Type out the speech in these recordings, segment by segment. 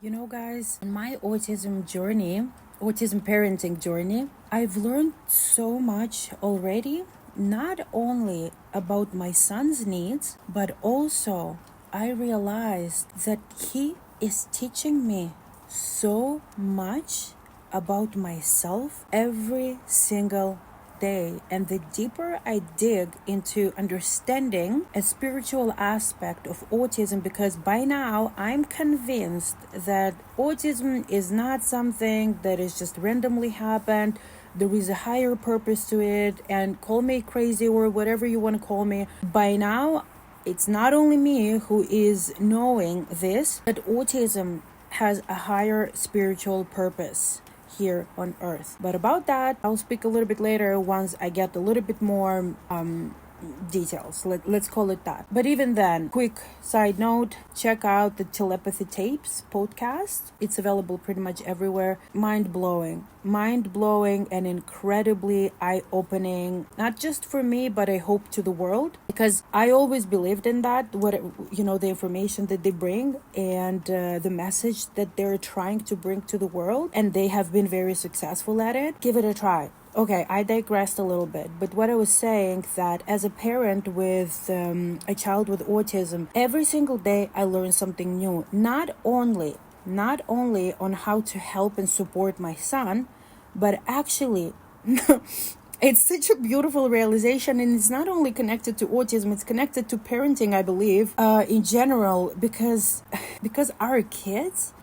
Guys, on my autism parenting journey, I've learned so much already, not only about my son's needs, but also I realized that he is teaching me so much about myself every single day. And the deeper I dig into understanding a spiritual aspect of autism, because by now I'm convinced that autism is not something that is just randomly happened. There is a higher purpose to it, and call me crazy or whatever you want to call me. By now, it's not only me who is knowing this, that autism has a higher spiritual purpose here on earth. But about that, I'll speak a little bit later once I get a little bit more details. Let's call it that. But even then, quick side note, check out the Telepathy Tapes podcast. It's available pretty much everywhere. Mind-blowing and incredibly eye-opening, not just for me, but I hope to the world, because I always believed in that, the information that they bring and the message that they're trying to bring to the world, and they have been very successful at it. Give it a try. Okay, I digressed a little bit, but what I was saying, that as a parent with a child with autism, every single day I learn something new, not only on how to help and support my son, but actually it's such a beautiful realization, and it's not only connected to autism, it's connected to parenting, I believe, in general, because our kids,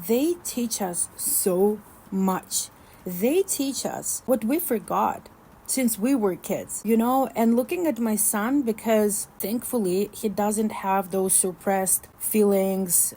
they teach us so much. They teach us what we forgot since we were kids, and looking at my son, because thankfully he doesn't have those suppressed feelings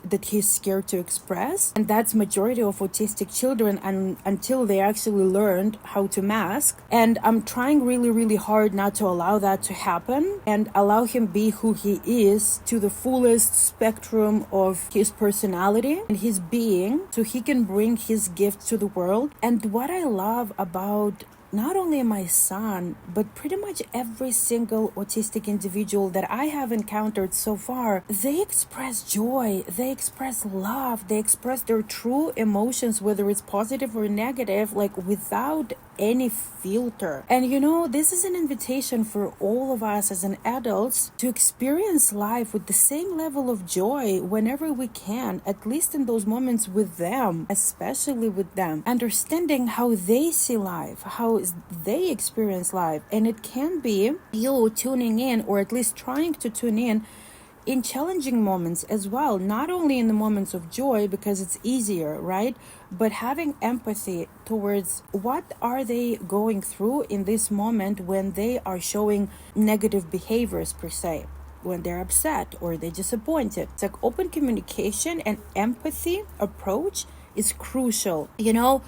that he's scared to express. And that's majority of autistic children, and until they actually learned how to mask. And I'm trying really, really hard not to allow that to happen and allow him be who he is to the fullest spectrum of his personality and his being, so he can bring his gift to the world. And what I love about not only my son, but pretty much every single autistic individual that I have encountered so far, they express joy, they express love, they express their true emotions, whether it's positive or negative, like without any filter. And this is an invitation for all of us as an adults to experience life with the same level of joy whenever we can, at least in those moments with them, especially with them, understanding how they see life, how they experience life. And it can be you tuning in, or at least trying to tune in challenging moments as well, not only in the moments of joy, because it's easier, right? But having empathy towards what are they going through in this moment when they are showing negative behaviors per se, when they're upset or they're disappointed. It's like open communication and empathy approach is crucial.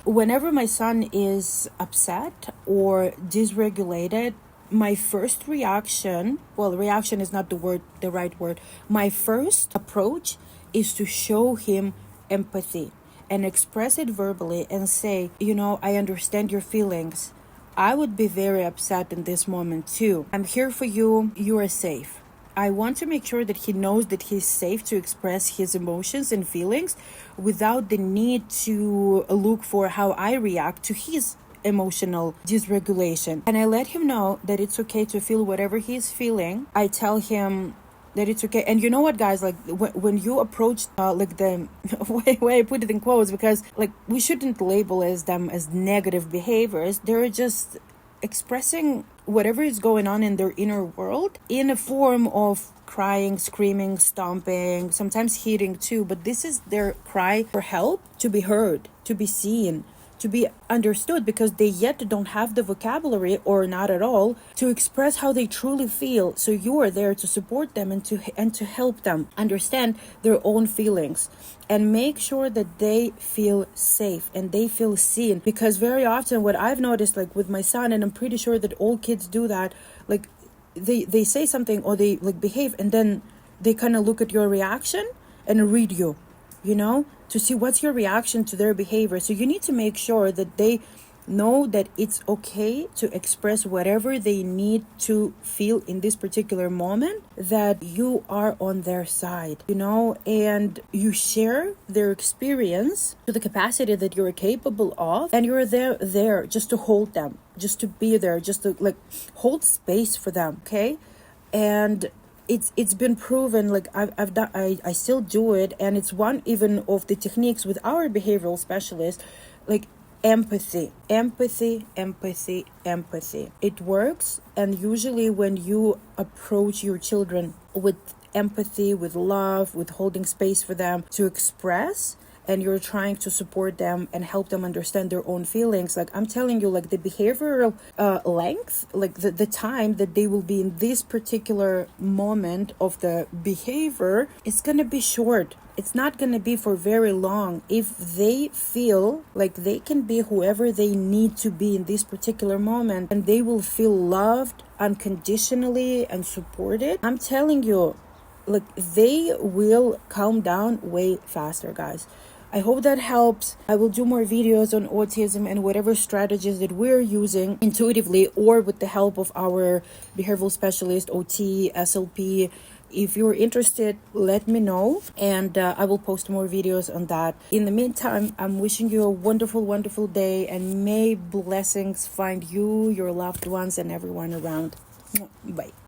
Whenever my son is upset or dysregulated, my first reaction is not the right word. My first approach is to show him empathy and express it verbally and say, I understand your feelings. I would be very upset in this moment too. I'm here for you. You are safe. I want to make sure that he knows that he's safe to express his emotions and feelings without the need to look for how I react to his emotional dysregulation. And I let him know that it's okay to feel whatever he's feeling. I tell him that it's okay. And you know what, guys, like when you approach the way I put it in quotes, because we shouldn't label them as negative behaviors. They're just expressing whatever is going on in their inner world in a form of crying, screaming, stomping, sometimes hitting too. But this is their cry for help, to be heard, to be seen, to be understood, because they yet don't have the vocabulary, or not at all, to express how they truly feel. So you are there to support them and to help them understand their own feelings and make sure that they feel safe and they feel seen. Because very often what I've noticed, with my son, and I'm pretty sure that all kids do that, they say something or they behave, and then they kind of look at your reaction and read you, to see what's your reaction to their behavior. So you need to make sure that they Know that it's okay to express whatever they need to feel in this particular moment, that you are on their side, and you share their experience to the capacity that you're capable of, and you're there just to hold them, just to be there, just to hold space for them, okay? And it's been proven, I've done, I still do it, and it's one even of the techniques with our behavioral specialists, empathy. It works, and usually when you approach your children with empathy, with love, with holding space for them to express, and you're trying to support them and help them understand their own feelings, I'm telling you, the behavioral length, the time that they will be in this particular moment of the behavior is gonna be short. It's not gonna be for very long if they feel like they can be whoever they need to be in this particular moment, and they will feel loved unconditionally and supported. I'm telling you, they will calm down way faster, guys. I hope that helps. I will do more videos on autism and whatever strategies that we're using intuitively or with the help of our behavioral specialist, OT, SLP. If you're interested, let me know, and I will post more videos on that. In the meantime, I'm wishing you a wonderful, wonderful day, and may blessings find you, your loved ones, and everyone around. Bye.